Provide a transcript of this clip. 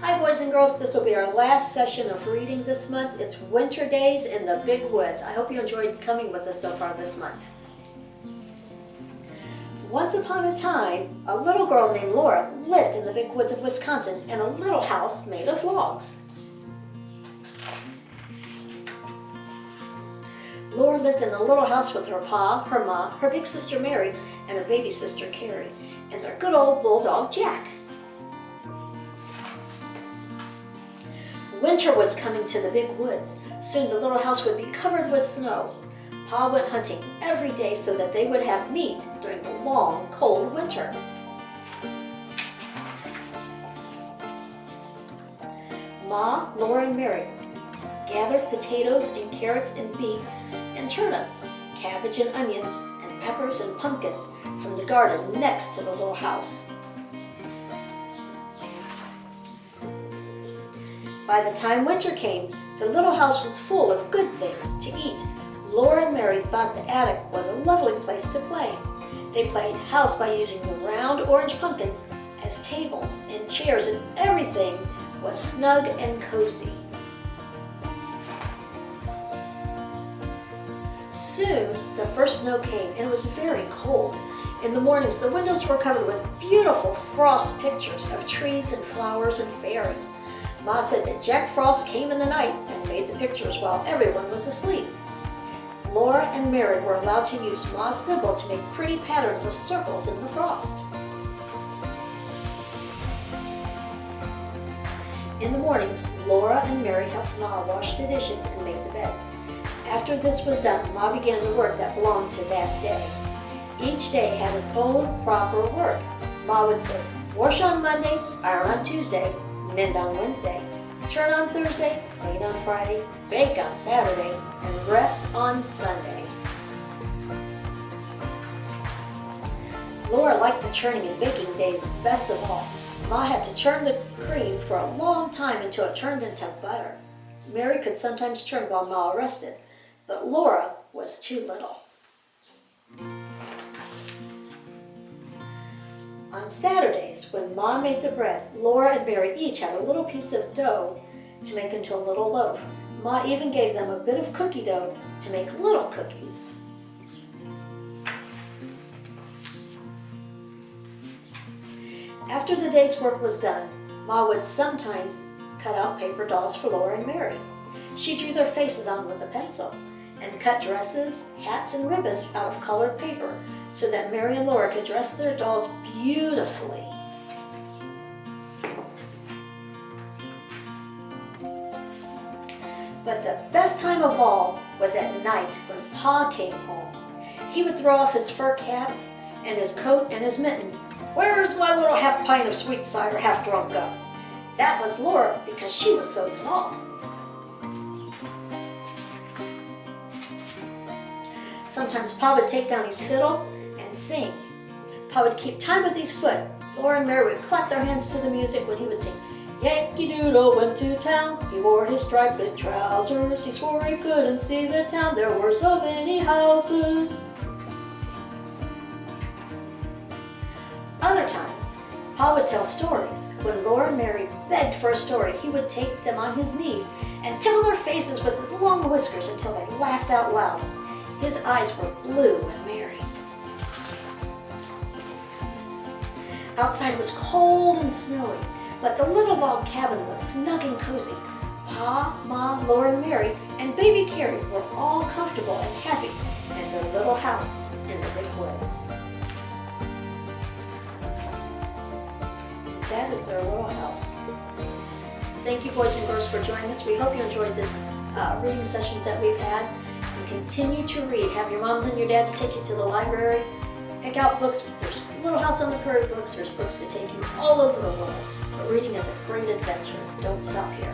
Hi boys and girls, this will be our last session of reading this month. It's Winter Days in the Big Woods. I hope you enjoyed coming with us so far this month. Once upon a time, a little girl named Laura lived in the big woods of Wisconsin in a little house made of logs. Laura lived in a little house with her pa, her ma, her big sister Mary, and her baby sister Carrie, and their good old bulldog Jack. Winter was coming to the big woods. Soon the little house would be covered with snow. Pa went hunting every day so that they would have meat during the long, cold winter. Ma, Laura, and Mary gathered potatoes and carrots and beets and turnips, cabbage and onions, and peppers and pumpkins from the garden next to the little house. By the time winter came, the little house was full of good things to eat. Laura and Mary thought the attic was a lovely place to play. They played house by using the round orange pumpkins as tables and chairs, and everything was snug and cozy. Soon, the first snow came, and it was very cold. In the mornings, the windows were covered with beautiful frost pictures of trees and flowers and fairies. Ma said that Jack Frost came in the night and made the pictures while everyone was asleep. Laura and Mary were allowed to use Ma's nibble to make pretty patterns of circles in the frost. In the mornings, Laura and Mary helped Ma wash the dishes and make the beds. After this was done, Ma began the work that belonged to that day. Each day had its own proper work. Ma would say, wash on Monday, iron on Tuesday, mend on Wednesday, turn on Thursday, clean on Friday, bake on Saturday, and rest on Sunday. Laura liked the churning and baking days best of all. Ma had to churn the cream for a long time until it turned into butter. Mary could sometimes churn while Ma rested, but Laura was too little. On Saturdays, when Ma made the bread, Laura and Mary each had a little piece of dough to make into a little loaf. Ma even gave them a bit of cookie dough to make little cookies. After the day's work was done, Ma would sometimes cut out paper dolls for Laura and Mary. She drew their faces on with a pencil and cut dresses, hats, and ribbons out of colored paper so that Mary and Laura could dress their dolls beautifully. But the best time of all was at night when Pa came home. He would throw off his fur cap and his coat and his mittens. "Where's my little half pint of sweet cider half drunk up?" That was Laura because she was so small. Sometimes Pa would take down his fiddle and sing. Pa would keep time with his foot. Laura and Mary would clap their hands to the music when he would sing. Yankee Doodle went to town, he wore his striped trousers, he swore he couldn't see the town, there were so many houses. Other times, Pa would tell stories. When Laura and Mary begged for a story, he would take them on his knees and tickle their faces with his long whiskers until they laughed out loud. His eyes were blue and merry. Outside was cold and snowy, but the little log cabin was snug and cozy. Pa, Ma, Laura, and Mary, and baby Carrie were all comfortable and happy in their little house in the big woods. That is their little house. Thank you, boys and girls, for joining us. We hope you enjoyed this reading sessions that we've had. And continue to read. Have your moms and your dads take you to the library. Pick out books. There's Little House on the Prairie books. There's books to take you all over the world. But reading is a great adventure. Don't stop here.